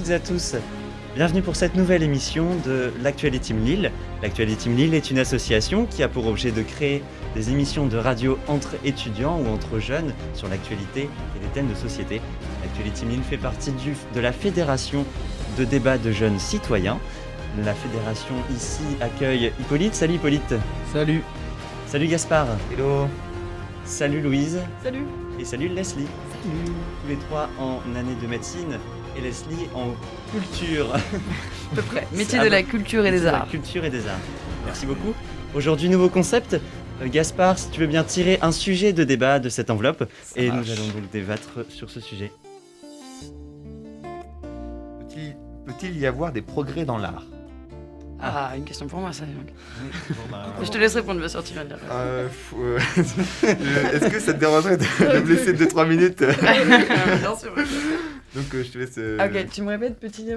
toutes et à tous, bienvenue pour cette nouvelle émission de l'Actualité Team Lille. L'Actualité Team Lille est une association qui a pour objet de créer des émissions de radio entre étudiants ou entre jeunes sur l'actualité et des thèmes de société. L'Actualité Team Lille fait partie de la fédération de débat de jeunes citoyens. La fédération ici accueille Hippolyte. Salut Hippolyte. Salut. Salut Gaspard. Hello. Salut Louise. Salut. Et salut Leslie. Salut. Tous les trois en année de médecine et Leslie en culture. À peu près. Métier de la culture et des arts. Culture et des arts. Merci beaucoup. Aujourd'hui, nouveau concept. Gaspard, si tu veux bien tirer un sujet de débat de cette enveloppe, et nous allons donc débattre sur ce sujet. Peut-il y avoir des progrès dans l'art ? Ah, une question pour moi, ça. Je te laisse répondre, bien sûr, tu viens de dire. Est-ce que ça te dérangerait de me laisser 2-3 minutes Bien sûr. Donc je te laisse... Ok, tu me répètes, peut-il y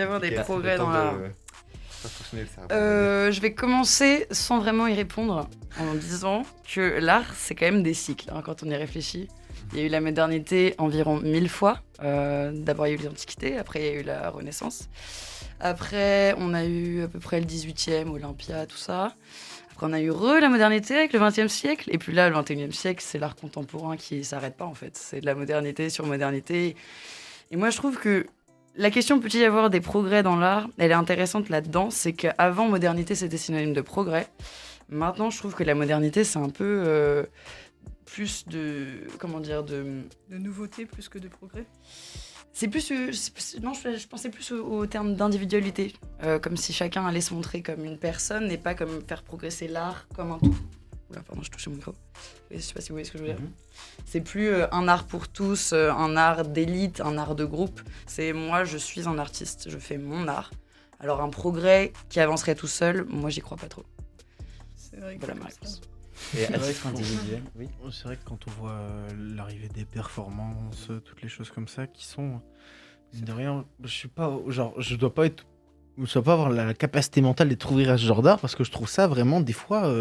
avoir des progrès dans l'art Je vais commencer sans vraiment y répondre en disant que l'art, c'est quand même des cycles, quand on y réfléchit. Il y a eu la modernité environ 1000 fois. D'abord, il y a eu l'Antiquité, après, il y a eu la Renaissance. Après, on a eu à peu près le 18e, Olympia, tout ça. Après, on a eu la modernité avec le 20e siècle. Et puis là, le 21e siècle, c'est l'art contemporain qui ne s'arrête pas, en fait. C'est de la modernité sur modernité. Et moi, je trouve que la question peut-il y avoir des progrès dans l'art, elle est intéressante là-dedans. C'est qu'avant, modernité, c'était synonyme de progrès. Maintenant, je trouve que la modernité, c'est un peu plus de... Comment dire de nouveauté plus que de progrès. C'est plus... non, je pensais plus au terme d'individualité. Comme si chacun allait se montrer comme une personne et pas comme faire progresser l'art comme un tout. Oula, pardon, je touche mon micro. Je sais pas si vous voyez ce que je veux dire. C'est plus un art pour tous, un art d'élite, un art de groupe. C'est moi, je suis un artiste, je fais mon art. Alors un progrès qui avancerait tout seul, moi, j'y crois pas trop. C'est vrai que voilà ma réponse. Et à titre individuel, oui. C'est vrai que quand on voit l'arrivée des performances, toutes les choses comme ça qui sont, mine de rien, je dois pas avoir la capacité mentale d'être ouvert à ce genre d'art parce que je trouve ça vraiment des fois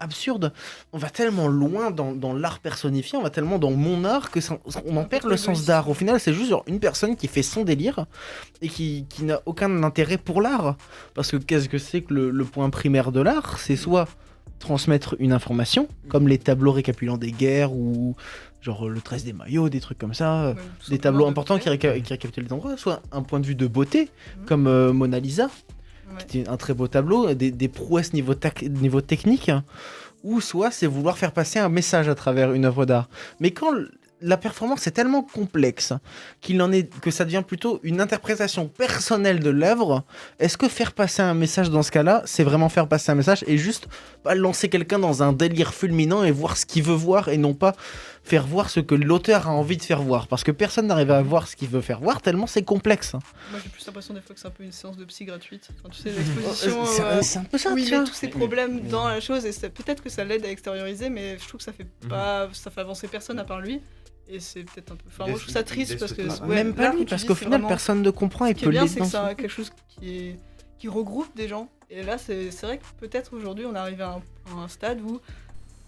absurde. On va tellement loin dans l'art personnifié, on va tellement dans mon art que on en perd le sens d'art. Au final, c'est juste genre une personne qui fait son délire et qui n'a aucun intérêt pour l'art. Parce que qu'est-ce que c'est que le point primaire de l'art ? C'est soit transmettre une information, comme les tableaux récapitulant des guerres ou genre le 13 des maillots, des trucs comme ça, des tableaux importants qui récapitulent les endroits, soit un point de vue de beauté, comme Mona Lisa, qui était un très beau tableau, des prouesses niveau technique, ou soit c'est vouloir faire passer un message à travers une œuvre d'art. Mais quand la performance est tellement complexe que ça devient plutôt une interprétation personnelle de l'œuvre. Est-ce que faire passer un message dans ce cas-là, c'est vraiment faire passer un message et juste pas lancer quelqu'un dans un délire fulminant et voir ce qu'il veut voir et non pas faire voir ce que l'auteur a envie de faire voir, parce que personne n'arrive à voir ce qu'il veut faire voir tellement c'est complexe. Moi j'ai plus l'impression des fois que c'est un peu une séance de psy gratuite. Quand tu sais l'exposition, c'est un peu ça. où il met tous ses problèmes dans la chose et peut-être que ça l'aide à extérioriser, mais je trouve que ça fait avancer personne à part lui. Et c'est peut-être un peu... Enfin, moi, je trouve ça triste parce que... même pas lui, parce qu'au final, personne ne comprend et peut l'aider. Ce qui est bien, c'est que c'est quelque chose qui regroupe des gens. Et là, c'est vrai que peut-être aujourd'hui, on arrive à un stade où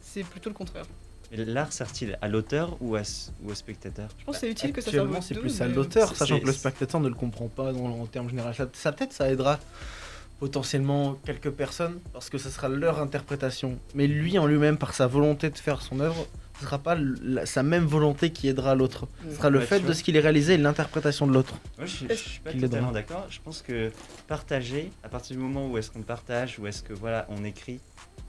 c'est plutôt le contraire. Et l'art sert-il à l'auteur ou au spectateur ? Je pense que c'est utile que ça serve aux deux. C'est plus à l'auteur, sachant que le spectateur ne le comprend pas en termes généraux. Ça peut-être, ça aidera potentiellement quelques personnes, parce que ce sera leur interprétation. Mais lui, en lui-même, par sa volonté de faire son œuvre, ce sera pas sa même volonté qui aidera l'autre. Ce sera le fait de ce qu'il est réalisé et l'interprétation de l'autre. Moi, je suis pas totalement d'accord. Je pense que partager, à partir du moment où est-ce qu'on partage, où est-ce que voilà, on écrit,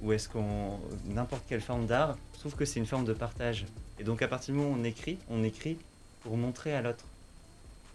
où est-ce qu'on n'importe quelle forme d'art, je trouve que c'est une forme de partage. Et donc à partir du moment où on écrit pour montrer à l'autre.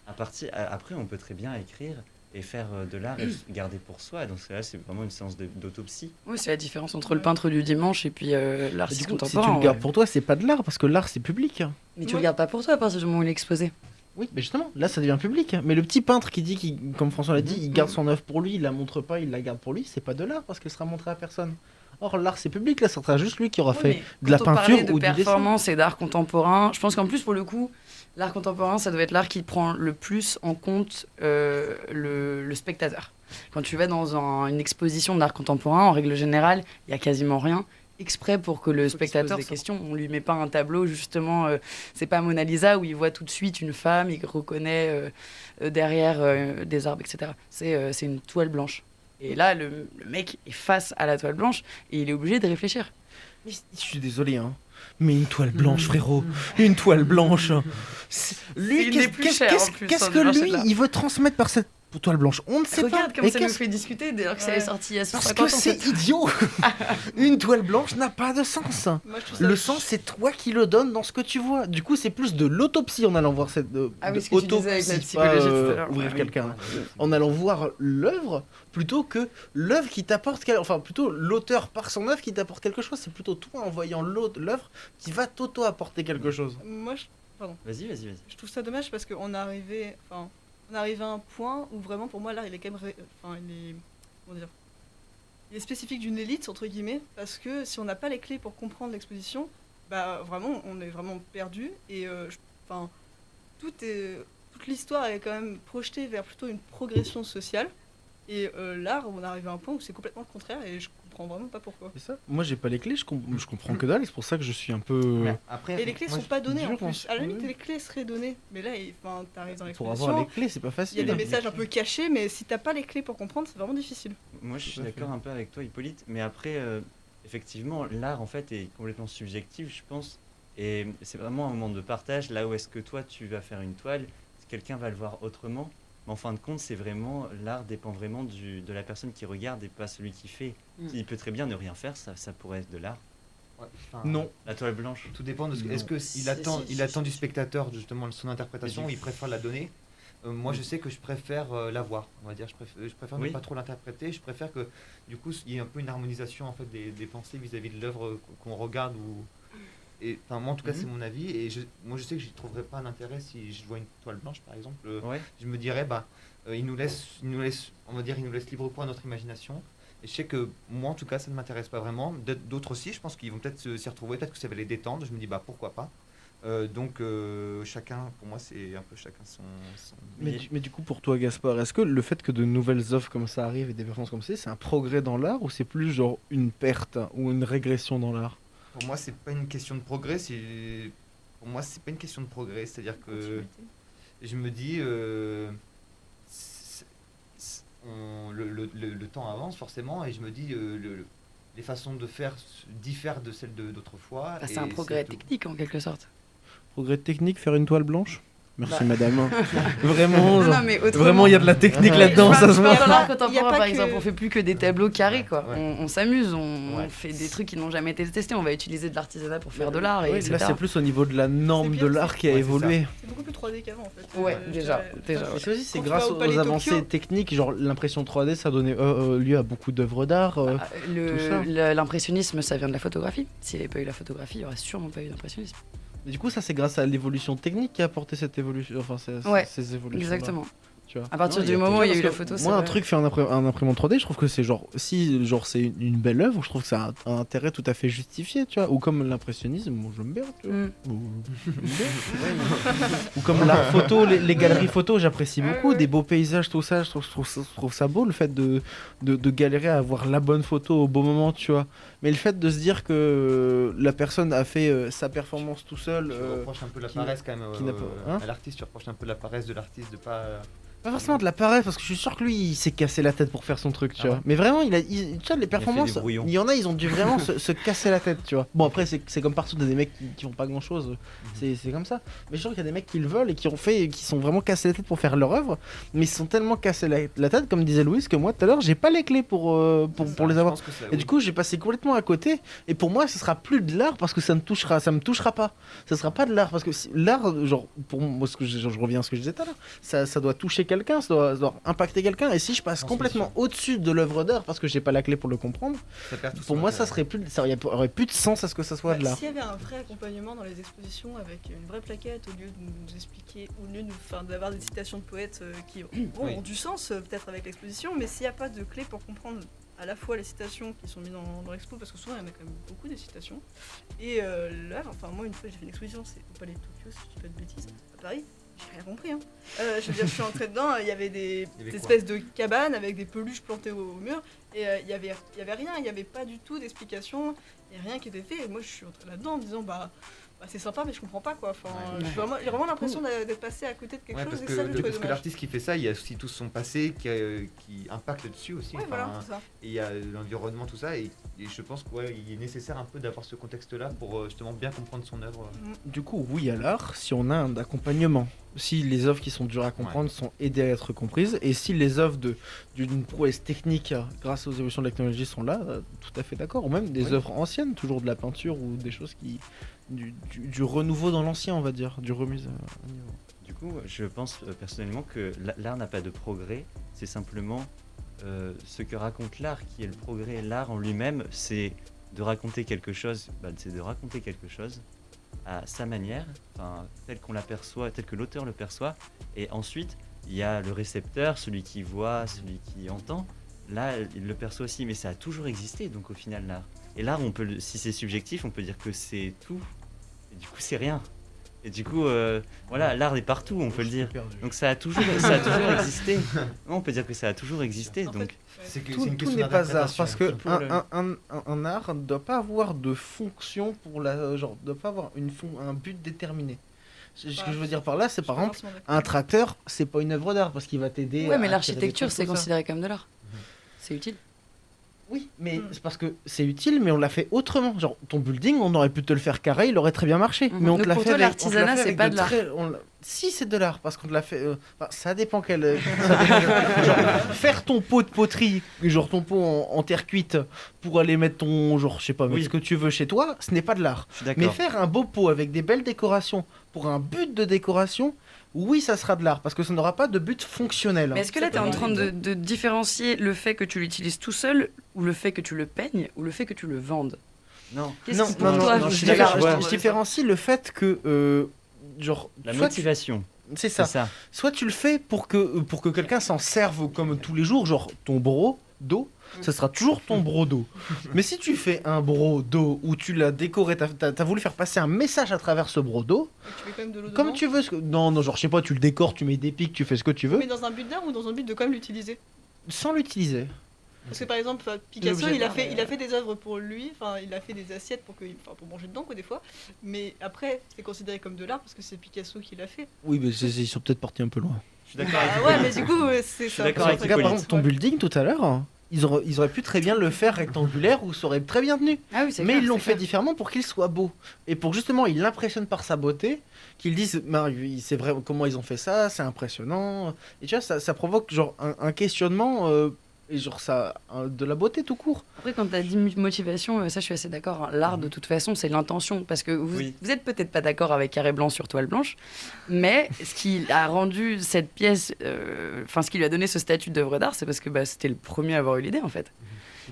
Après, on peut très bien écrire et faire de l'art et garder pour soi. Donc là, c'est vraiment une séance d'autopsie. Oui, c'est la différence entre le peintre du dimanche et puis l'artiste contemporain. Si tu le gardes pour toi, c'est pas de l'art, parce que l'art, c'est public. Mais tu le gardes pas pour toi à partir du moment où il est exposé. Oui, mais justement, là, ça devient public. Mais le petit peintre qui dit, comme François l'a dit, il garde son œuvre pour lui, il la montre pas, il la garde pour lui, c'est pas de l'art, parce qu'elle sera montrée à personne. Or, l'art, c'est public, là, ça sera juste lui qui aura fait de la peinture ou du dessin. De performance et d'art contemporain, je pense qu'en plus, pour le coup, l'art contemporain, ça doit être l'art qui prend le plus en compte le spectateur. Quand tu vas dans une exposition d'art contemporain, en règle générale, il n'y a quasiment rien exprès pour que le Faut qu'il se pose spectateur des se questions. On lui met pas un tableau, justement, c'est pas Mona Lisa où il voit tout de suite une femme, il reconnaît derrière des arbres, etc. C'est une toile blanche. Et là, le mec est face à la toile blanche et il est obligé de réfléchir. Mais je suis désolé, hein. Mais une toile blanche, frérot. Une toile blanche. Lui, une des plus chères, en plus, qu'est-ce hein, que de marché lui, de l'art. il veut transmettre par cette toile blanche? On ne sait Regarde pas. comme Et ça nous qu'est-ce- fait discuter dès lors que ça est sorti il y a Parce 50 que ans. c'est idiot. Une toile blanche n'a pas de sens. Moi, je trouve ça Le sens, c'est toi qui le donnes dans ce que tu vois. Du coup, c'est plus de l'autopsie en allant voir cette. Ah oui, de ce que tu disais avec la autopsie, psychologie pas, tout à l'heure. ouvrir Ouais, quelqu'un. En allant voir l'œuvre plutôt que l'œuvre qui t'apporte. Enfin, plutôt l'auteur par son œuvre qui t'apporte quelque chose. C'est plutôt toi en voyant l'œuvre qui va t'auto-apporter quelque chose. Moi, Vas-y. je trouve ça dommage parce qu'on est arrivé, on arrive à un point où vraiment, pour moi, l'art, il est quand même, comment dire, il est spécifique d'une élite entre guillemets, parce que si on n'a pas les clés pour comprendre l'exposition, bah vraiment, on est vraiment perdu. Et toute l'histoire est quand même projetée vers plutôt une progression sociale. Et l'art, on arrive à un point où c'est complètement le contraire, et je comprends vraiment pas pourquoi. C'est ça. Moi, j'ai pas les clés. Je comprends que dalle. C'est pour ça que je suis un peu. Mais après, Et les clés moi, sont pas données en dur, plus. À la limite, oui. les clés seraient données, mais là, t'arrives dans Pour avoir l'exposition. les clés, c'est pas Il y facile. a des messages un peu cachés, mais si t'as pas les clés pour comprendre, c'est vraiment difficile. Moi, je suis Tout à fait. d'accord un peu avec toi, Hippolyte, mais après, effectivement, l'art, en fait, est complètement subjectif, je pense, et c'est vraiment un moment de partage, là où est-ce que toi, tu vas faire une toile, quelqu'un va le voir autrement, mais en fin de compte, c'est vraiment, l'art dépend vraiment de la personne qui regarde et pas celui qui fait. Il peut très bien ne rien faire, ça pourrait être de l'art. ouais, enfin, Non. La toile blanche. Tout dépend de ce que. Non. Est-ce que Si, il attend, si, il si, attend si, du si. spectateur justement son interprétation, Mais il préfère la donner. Moi, je sais que je préfère la voir. On va dire, je préfère Oui. ne pas trop l'interpréter. Je préfère que du coup, il y ait un peu une harmonisation en fait des pensées vis-à-vis de l'œuvre qu'on regarde ou. Et enfin, moi en tout cas, c'est mon avis. Et moi, je sais que j'y trouverais pas d'intérêt si je vois une toile blanche, par exemple. Ouais. Je me dirais, il nous laisse, on va dire, il nous laisse libre cours à notre imagination. Et je sais que moi, en tout cas, ça ne m'intéresse pas vraiment. D'autres aussi, je pense qu'ils vont peut-être s'y retrouver, peut-être que ça va les détendre. Je me dis, pourquoi pas. Donc, chacun, pour moi, c'est un peu chacun son. Mais du coup, pour toi, Gaspard, est-ce que le fait que de nouvelles offres comme ça arrivent et des performances comme ça, c'est un progrès dans l'art ou c'est plus genre une perte ou une régression dans l'art? Pour moi, c'est pas une question de progrès. Pour moi, c'est pas une question de progrès. C'est-à-dire que je me dis, le temps avance forcément, et je me dis, les façons de faire diffèrent de celles d'autrefois. Bah, c'est un progrès technique en quelque sorte. Progrès technique, faire une toile blanche? Merci Bah. madame. Vraiment, genre, mais autrement. vraiment, il y a de la technique Ouais. là-dedans, ça se Dans voit. l'art Il y a contemporain, pas par que- exemple, on fait plus que des tableaux carrés, quoi. Ouais. On s'amuse, on Ouais. fait des trucs qui n'ont jamais été testés. On va utiliser de l'artisanat pour faire de l'art, et Ouais, etc. là, c'est plus au niveau de la norme C'est de bien, l'art qui a ouais, c'est évolué. C'est beaucoup plus 3D qu'avant en fait. Ouais, Je déjà, dirais. déjà, Enfin, ouais. Et ça aussi, c'est Quand tu grâce vas au Palais aux avancées Tokyo- techniques, genre l'impression 3D, ça donnait lieu à beaucoup d'œuvres d'art. Ah, tout ça. L'impressionnisme, ça vient de la photographie. S'il n'y avait pas eu la photographie, il n'y aurait sûrement pas eu d'impressionnisme. Mais du coup, ça, c'est grâce à l'évolution technique qui a apporté cette évolution, enfin, Ouais, ces évolutions. Exactement. Tu vois. À partir Non, du il y a moment où il y a eu la Parce que photo, c'est moi, un vrai. truc fait en imprimante 3D, je trouve que c'est genre, si genre c'est une belle œuvre, je trouve que ça a un intérêt tout à fait justifié, tu vois. Ou comme l'impressionnisme, moi j'aime bien, tu vois. Mm. J'aime bien. Ou comme l'art photo, les galeries photo, j'apprécie beaucoup. Ouais. Des beaux paysages, tout ça, je trouve ça beau, le fait de galérer à avoir la bonne photo au bon moment, tu vois. Mais le fait de se dire que la personne a fait sa performance tout seul. Tu reproches un peu la qui paresse quand même qui n'a pas- hein à l'artiste. Tu reproches un peu la paresse de l'artiste de pas. Pas forcément de la paresse, parce que je suis sûr que lui, il s'est cassé la tête pour faire son truc, tu Ah vois. ouais. Mais vraiment, tu vois, les performances, des brouillons. il y en a, ils ont dû vraiment se casser la tête, tu vois. Bon, après, c'est comme partout, des mecs qui font pas grand chose, c'est comme ça. Mais je suis sûr qu'il y a des mecs qui le veulent et qui sont vraiment cassés la tête pour faire leur œuvre, mais ils sont tellement cassés la tête, comme disait Louise, que moi, tout à l'heure, j'ai pas les clés pour les avoir. Et du coup, j'ai passé complètement à côté. Et pour moi, ce sera plus de l'art parce que ça me touchera pas. Ça sera pas de l'art parce que l'art, genre, pour moi, je reviens à ce que je disais tout à l'heure, ça doit toucher quelqu'un, ça doit impacter quelqu'un. Et si je passe J'en suis complètement sûr. au-dessus de l'œuvre d'art parce que j'ai pas la clé pour le comprendre, pour moi, ça aurait plus de sens à ce que ça soit de l'art. S'il y avait un vrai accompagnement dans les expositions avec une vraie plaquette au lieu de nous expliquer, au lieu d'avoir des citations de poètes qui Oui. ont du sens peut-être avec l'exposition, mais s'il n'y a pas de clé pour comprendre à la fois les citations qui sont mises dans l'expo, parce que souvent il y en a quand même beaucoup des citations, et l'œuvre, enfin moi une fois j'ai fait une exposition, c'est au Palais de Tokyo si je dis pas de bêtises, à Paris, j'ai rien compris. Hein. Je veux dire, je suis entrée dedans, il y avait des Il y avait quoi espèces de cabanes avec des peluches plantées au mur, et il y avait rien, il n'y avait pas du tout d'explication, il n'y a rien qui était fait. Et moi, je suis entrée là-dedans en me disant, bah c'est sympa, mais je comprends pas quoi. Enfin, Ouais. j'ai vraiment l'impression d'être passé à côté de quelque Ouais, chose, parce et que, ça, je trouvais parce que dommage. l'artiste qui fait ça, il y a aussi tout son passé qui impacte dessus aussi. Ouais, Enfin, voilà, c'est ça. et il y a l'environnement, tout ça, et je pense qu'il est nécessaire un peu d'avoir ce contexte-là pour justement bien comprendre son œuvre. Du coup, oui à l'art, si on a un accompagnement. Si les œuvres qui sont dures à comprendre sont aidées à être comprises, et si les œuvres d'une prouesse technique grâce aux évolutions de la technologie sont là, tout à fait d'accord. Ou même des Oui. œuvres anciennes, toujours de la peinture ou des choses qui... Du renouveau dans l'ancien, on va dire, du remise à niveau. Du coup, je pense personnellement que l'art n'a pas de progrès, c'est simplement ce que raconte l'art qui est le progrès. L'art en lui-même, c'est de raconter quelque chose, c'est de raconter quelque chose à sa manière, tel qu'on l'aperçoit, tel que l'auteur le perçoit, et ensuite il y a le récepteur, celui qui voit, celui qui entend. Là, il le perçoit aussi, mais ça a toujours existé, donc au final l'art. Et l'art, si c'est subjectif, on peut dire que c'est tout, et du coup c'est rien. Et du coup, voilà, l'art est partout, on peut le dire. Donc ça a toujours existé. Non, on peut dire que ça a toujours existé. En donc fait, C'est Tout une question n'est pas art, d'interprétation. parce que Pour le- un art ne doit pas avoir de fonction pour la... Genre, ne doit pas avoir un but déterminé. Ce que je veux dire par là, c'est par exemple, un tracteur, c'est pas une œuvre d'art, parce qu'il va t'aider Ouais, à mais tirer des l'architecture, trucs, c'est tout ça. considéré comme de l'art. C'est utile. Oui, mais Mm. c'est parce que c'est utile, mais on l'a fait autrement. Genre, ton building, on aurait pu te le faire carré, il aurait très bien marché. Mhm. Mais on Donc te l'a pour fait toi, avec- l'artisanat, on te l'a fait c'est avec pas de l'art. Si, c'est de l'art, parce qu'on te l'a fait... ça dépend quel... genre, faire ton pot de poterie, genre ton pot en terre cuite, pour aller mettre ton... Genre, je sais pas, mettre Oui. ce que tu veux chez toi, ce n'est pas de l'art. je suis Mais d'accord. faire un beau pot avec des belles décorations, pour un but de décoration, oui, ça sera de l'art, parce que ça n'aura pas de but fonctionnel. Mais est-ce que là, Ça tu es peut en train arriver. de différencier le fait que tu l'utilises tout seul, ou le fait que tu le peignes, ou le fait que tu le vendes? Non, Qu'est-ce Non, qui, non, pour non, toi, non, je justifie- diffère- je vois. je différencie le fait que... genre, la soit motivation, c'est c'est ça. ça. Soit tu le fais pour que quelqu'un s'en serve comme tous les jours, genre ton bro d'eau, ça sera toujours ton bro d'eau. Mais si tu fais un bro d'eau où tu l'as décoré, t'as voulu faire passer un message à travers ce bro d'eau, Tu mets quand même de l'eau comme dedans. tu veux. Non, genre je sais pas, tu le décores, tu mets des pics, tu fais ce que tu veux, Mais dans un but d'art ou dans un but de quand même l'utiliser. sans l'utiliser. Parce que par exemple, Picasso, L'objet il a d'art, fait des œuvres pour lui, il a fait des assiettes pour manger dedans quoi des fois. Mais après, c'est considéré comme de l'art parce que c'est Picasso qui l'a fait. Oui, mais ils sont peut-être partis un peu loin. Je suis d'accord avec Ah Hippolyte. ouais, mais du coup, c'est ça. d'accord avec Regarde, par Hippolyte. exemple, ton building tout à l'heure, ils auraient pu très bien le faire rectangulaire ou ça aurait très bien tenu. Ah oui, c'est Mais clair, ils l'ont c'est fait clair. différemment pour qu'il soit beau. Et pour justement, ils l'impressionnent par sa beauté, qu'ils disent, c'est vrai, comment ils ont fait ça, c'est impressionnant. Et tu vois, ça provoque genre un questionnement, et genre de la beauté tout court. Après, quand tu as dit motivation, ça, je suis assez d'accord. Hein. L'art, de toute façon, c'est l'intention. Parce que vous, Oui. vous êtes peut-être pas d'accord avec carré blanc sur toile blanche, mais ce qui a rendu cette pièce, ce qui lui a donné ce statut d'œuvre d'art, c'est parce que c'était le premier à avoir eu l'idée, en fait.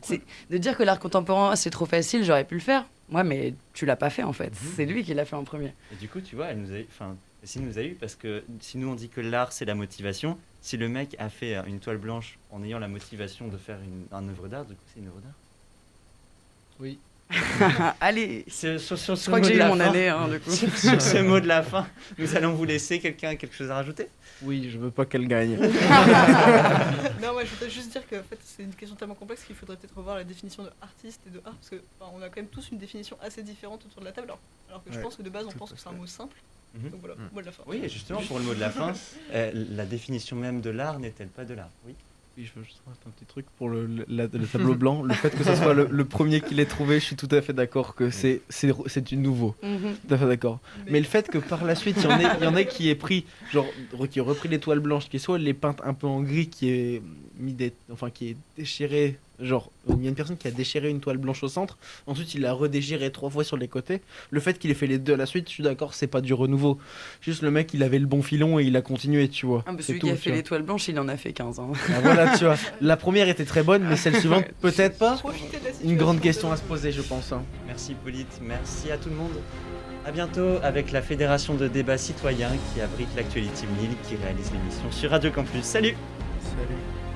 C'est de dire que l'art contemporain, c'est trop facile, j'aurais pu le faire. Ouais, mais tu l'as pas fait, en fait. C'est lui qui l'a fait en premier. Et du coup, tu vois, Cécile nous a eu parce que si nous on dit que l'art c'est la motivation, si le mec a fait une toile blanche en ayant la motivation de faire un œuvre d'art, du coup c'est une œuvre d'art. Oui. Allez, Sur ce je crois que mot j'ai de eu la mon fin- année, hein, du coup. sur ce mot de la fin, nous allons vous laisser. Quelqu'un a quelque chose à rajouter? Oui, je veux pas qu'elle gagne. Non, moi je voudrais juste dire que en fait, c'est une question tellement complexe qu'il faudrait peut-être revoir la définition de artiste et de art parce que on a quand même tous une définition assez différente autour de la table. Alors que je Ouais, pense que de base on tout pense à que c'est un fait. mot simple. Mhm. Donc voilà, Mhm. mot de la fin. Oui, et justement pour le mot de la fin, la définition même de l'art n'est-elle pas de l'art? Oui. Oui, je veux juste rajouter un petit truc pour le tableau blanc. Le fait que ce soit le premier qui l'ait trouvé, je suis tout à fait d'accord que c'est du nouveau. Mhm. Tout à fait d'accord. Mais le fait que par la suite, il y en ait qui aient pris, qui ont repris les toiles blanches, qui soit les peintes un peu en gris, qui est qui est déchiré. Genre, il y a une personne qui a déchiré une toile blanche au centre, ensuite il l'a redéchiré 3 fois sur les côtés. Le fait qu'il ait fait les deux à la suite, je suis d'accord, c'est pas du renouveau. Juste le mec, il avait le bon filon et il a continué, tu vois. Ah, bah, C'est celui tout, qui a tu fait vois. l'étoile blanche, il en a fait 15. Hein. Ah, voilà, tu vois. La première était très bonne, mais celle suivante, peut-être pas. Profitez de la situation. Une grande question à se poser, je pense. Hein. Merci Hippolyte, merci à tout le monde. À bientôt avec la Fédération de débat citoyen qui abrite l'Actuality 1000 qui réalise l'émission sur Radio Campus. Salut! Salut.